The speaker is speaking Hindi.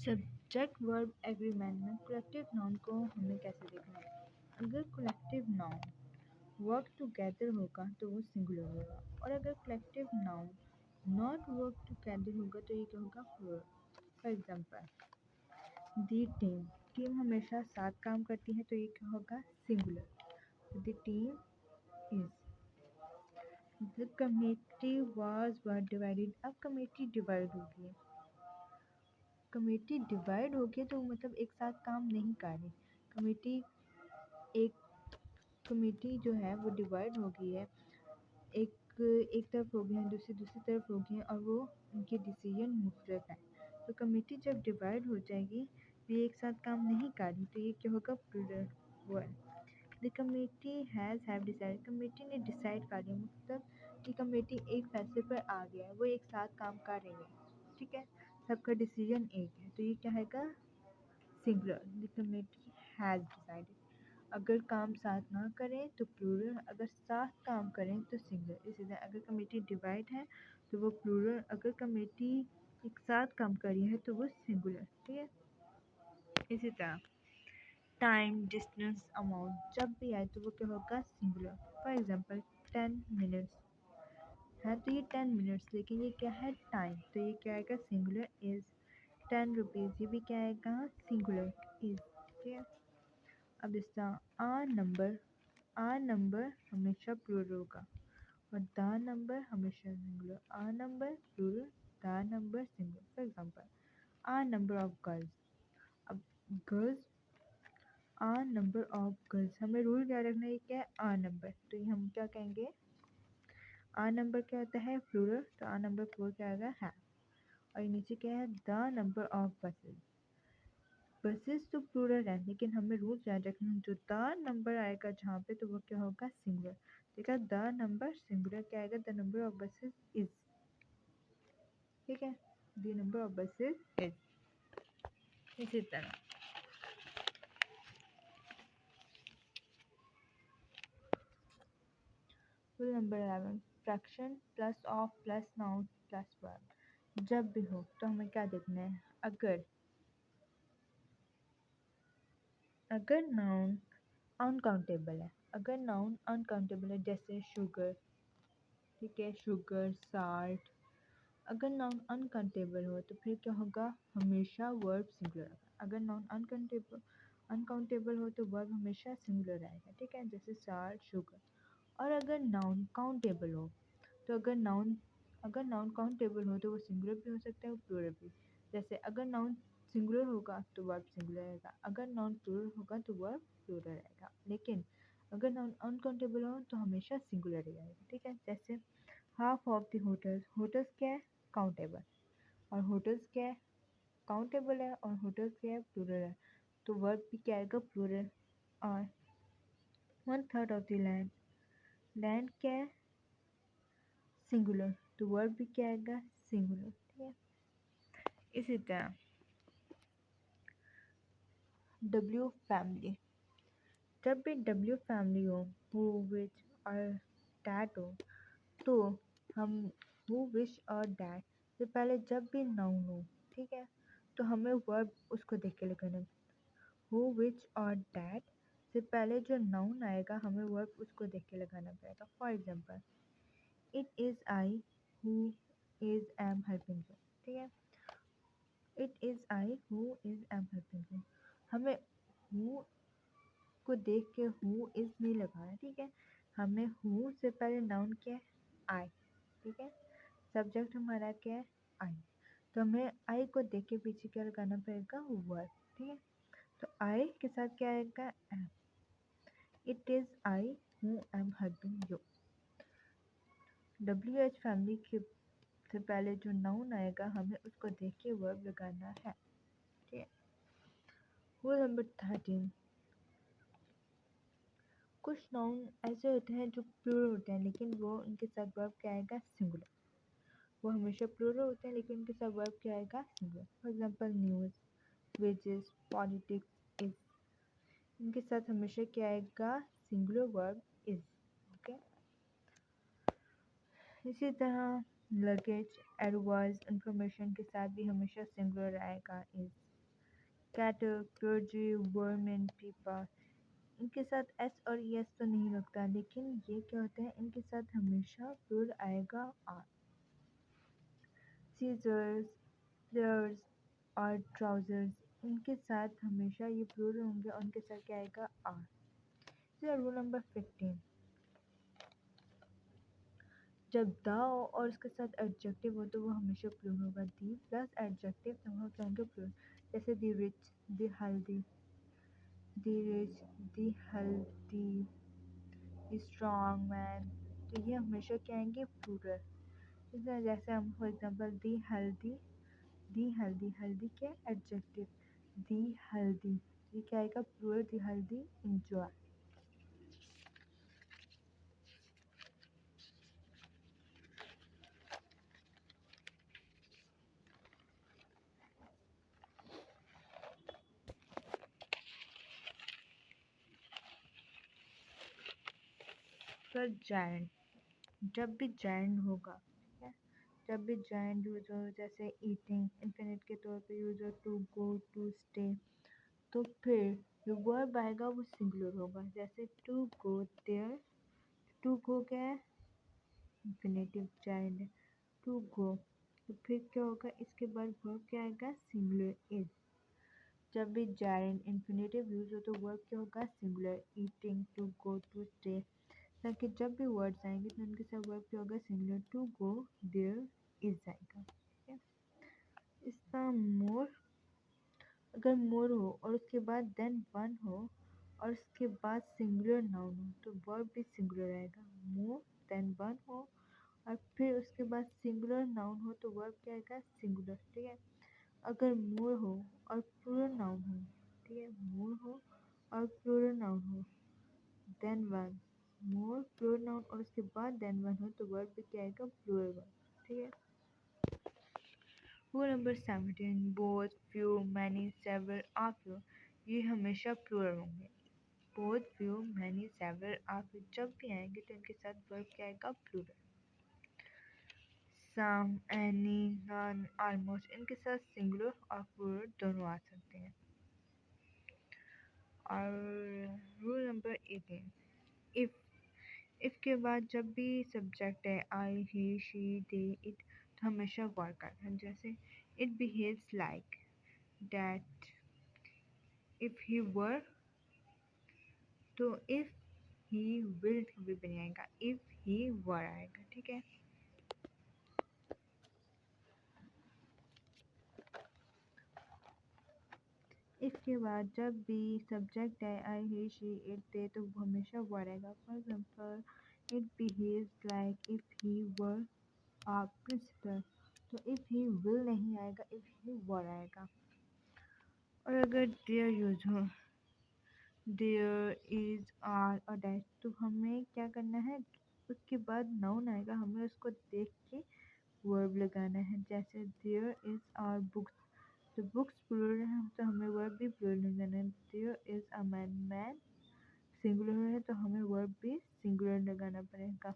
सब्जेक्ट वर्ब एग्रीमेंट में कलेक्टिव नाउन को हमें कैसे देखना है। अगर कलेक्टिव नाउन वर्क टुगेदर होगा तो वो सिंगुलर होगा, और अगर collective noun not work together होगा तो ये क्या होगा, plural. For example, the team, team हमेशा साथ काम करती है तो ये क्या होगा, singular. The team is. The committee was divided, अब कमेटी डिवाइड होगी, कमेटी डिवाइड हो गई तो मतलब एक साथ काम नहीं कर रही। कमेटी एक कमेटी जो है वो डिवाइड हो गई है, एक एक तरफ हो गई है, दूसरी तरफ हो गई है, और वो उनके डिसीजन मुख्तलिफ हैं। तो कमेटी जब डिवाइड हो जाएगी ये एक साथ काम नहीं कर रही तो ये क्या होगा, प्लूरल हुआ। The committee have decide, committee ने डिसाइड कर लिया, मतलब कि कमेटी एक फैसले पर आ गया है, वो एक साथ काम कर रही है, ठीक है, सबका डिसीजन एक है तो ये क्या हैगा, singular. The committee has decided. अगर काम साथ ना करें तो प्लूरल, अगर साथ काम करें तो सिंगुलर। इसी तरह अगर कमेटी डिवाइड है तो वो प्लूरल, अगर कमेटी एक साथ काम कर रही है तो वो सिंगुलर, ठीक है। इसी तरह टाइम, डिस्टेंस, अमाउंट जब भी आए तो वो क्या होगा, सिंगुलर। फॉर एग्जांपल 10 मिनट्स है तो ये 10 मिनट्स, लेकिन ये क्या है, टाइम, तो ये क्या आएगा, सिंगुलर इज़। 10 रुपीज़, ये भी क्या आएगा, सिंगुलर इज़, ठीक है। अब इस तरह आ नंबर हमेशा प्लूरल होगा, और द नंबर हमेशा singular. A number plural, the number singular. For example, a number of girls, अब girls, a number of girls, हमें रूल क्या रखना है, क्या है, आ नंबर, तो ये हम क्या कहेंगे, आ नंबर क्या होता है, प्लूरल, तो आ नंबर प्लूरल क्या आएगा, है। और नीचे क्या है, the number of buses, buses तो प्लूरल है लेकिन हमें रूल याद रखना है, जो द नंबर आएगा जहाँ पे तो वो क्या होगा, सिंगुलर। देखा, द नंबर सिंगुलर क्या आएगा, the number of buses is, ठीक है, the number of buses is. इसी तरह rule number 11, fraction plus of plus noun plus verb जब भी हो तो हमें क्या देखना है, अगर नाउन अनकाउंटेबल है, अगर नाउन अनकाउंटेबल है जैसे शुगर, ठीक है, शुगर, साल्ट, अगर नाउन अनकाउंटेबल हो तो फिर क्या होगा, हमेशा वर्ब सिंगुलर होगा। अगर नाउन अनकाउंटेबल हो तो वर्ब हमेशा सिंगुलर आएगा, ठीक है, जैसे साल्ट, शुगर। और अगर नाउन काउंटेबल हो तो अगर नाउन काउंटेबल हो तो वो सिंगुलर भी हो सकता है और प्लूरल भी। जैसे अगर नाउन सिंगुलर होगा तो वर्ब सिंगुलर आएगा, अगर नाउन प्लूरल होगा तो वर्ब प्लूरल आएगा, लेकिन अगर नाउन अनकाउंटेबल हो तो हमेशा सिंगुलर ही आएगा, ठीक है। जैसे half of the hotels, hotels क्या है, काउंटेबल, और होटल्स क्या है, काउंटेबल है, और होटल्स क्या है, प्लूरल है, तो वर्ब भी क्या आएगा, प्लूरल। और 1/3 ऑफ द लैंड, लैंड क्या है, सिंगुलर, तो वर्ब भी क्या आएगा, सिंगुलर, ठीक है। इसी तरह डब्ल्यू फैमिली, जब भी डब्ल्यू फैमिली हो, हु विच और डैट हो, तो हम हु विश और डैट से पहले जब भी नाउन हो, ठीक है, तो हमें वर्ब उसको देख के लगाना है। हु विच और डैट से पहले जो नाउन आएगा हमें वर्ब उसको देख के लगाना पड़ेगा। For example, it is I who is M helping you, ठीक है, it is I who is M helping you, हमें हु को देख के हु इज़ नहीं लगाना, ठीक है, हमें हु से पहले नाउन क्या है, आई, ठीक है, सब्जेक्ट हमारा क्या है, आई, तो हमें आई को देख के पीछे क्या लगाना पड़ेगा, वर्ब, ठीक है। तो आई के साथ क्या आएगा, am, it is I who am helping you. W H family के से पहले जो नाउन आएगा हमें उसको देख के वर्ब लगाना है, ठीक है। रूल नंबर 13, कुछ नाउन ऐसे होते हैं जो प्लूरल होते हैं लेकिन वो उनके साथ वर्ब क्या आएगा, सिंगुलर, वो हमेशा प्लूरल होते हैं लेकिन उनके साथ वर्ब क्या आएगा, singular. For example, news, wages, politics, is, इनके साथ हमेशा क्या आएगा, सिंगुलर वर्ब इज, ओके। इसी तरह लगेज, एडवाइस, इंफॉर्मेशन के साथ भी हमेशा सिंगुलर आएगा, is. Cattle, clergy, vermin, people. इनके साथ एस और एस तो नहीं लगता, लेकिन ये क्या होते हैं, इनके साथ हमेशा प्लूरल आएगा आर। सीजर्स, प्लेयर्स और ट्राउजर्स, इनके साथ हमेशा ये प्लूरल होंगे और उनके साथ क्या आएगा आर। रूल नंबर 15, जब द और उसके साथ एडजेक्टिव हो तो वो हमेशा प्लूरल होगा। दी प्लस एडजेक्टिव तो हो जाएंगे प्लूरल, जैसे the rich, the healthy, the rich, the healthy, the strong man. तो ये हमेशा क्या आएंगे प्लूरल। इसमें जैसे हम for example the healthy, the healthy, healthy क्या एडजेक्टिव, दी हेल्दी, ये क्या आएगा प्लूरल, दी हेल्दी एंजॉय। फिर जायंट, जब भी जायंट होगा, ठीक है, जब भी जायंट यूज हो, जैसे ईटिंग इन्फिनिट के तौर पे यूज हो, टू गो, टू स्टे, तो फिर जो वर्ब आएगा वो सिंगुलर होगा। जैसे to go there, to go क्या है इन्फिनेटिव जायंट है, टू गो, तो फिर क्या होगा इसके बाद वर्ब क्या आएगा सिंगुलर इज। जब भी जायंट इन्फिनेटिव यूज हो तो वर्ब क्या होगा singular, eating, to go, to stay. ताकि जब भी वर्ड्स आएंगे तो उनके साथ वर्ब क्या होगा singular, to go there is आएगा, ठीक है। इसका मोर, अगर मोर हो और उसके बाद देन वन हो और उसके बाद सिंगुलर नाउन हो तो वर्ब भी सिंगुलर आएगा। मोर देन वन हो और फिर उसके बाद सिंगुलर नाउन हो तो वर्ब क्या आएगा सिंगुलर, ठीक है। अगर मोर हो और प्लूरल नाउन हो, ठीक है, मोर हो और प्लूरल नाउन हो, देन वन, मोर प्लूरल नाउन और उसके बाद देन वन हो तो वर्ब भी क्या आएगा प्लूरल वर्ब, ठीक है। Rule number 17, both, few, many, several, आ फ्यू, ये हमेशा प्लूरल होंगे। बोथ, फ्यू, मैनी, सेवरल, आ फ्यू जब भी आएंगे तो इनके साथ वर्ब क्या आएगा प्लूरल। सम, एनी, नन, ऑलमोस्ट, इनके साथ सिंगुलर और प्लूरल दोनों आ सकते हैं। और रूल नंबर 18, इफ़ के बाद जब भी सब्जेक्ट है आई, ही, शी, दे, इट, तो हमेशा वर्क आता है। जैसे it behaves like that, if he were, तो इफ़ ही विल कभी भी नहीं आएगा, इफ़ ही वर आएगा, ठीक है। इफ़ के बाद जब भी सब्जेक्ट है आई, ही, शी, इट, दे, तो हमेशा वर आएगा। For example it behaves like if he were a principal, तो इफ़ ही विल नहीं आएगा, इफ़ ही वर आएगा। और अगर देयर यूज हो, देयर इज, आर और डैश, तो हमें क्या करना है, उसके बाद नाउन आएगा, हमें उसको देख के वर्ब लगाना है। जैसे देयर इज आर बुक्स, तो बुक्स प्लूरल है तो हमें वर्ब भी प्लूरल लगाना है। There is a man, man singular है तो हमें वर्ब भी सिंगुलर लगाना पड़ेगा।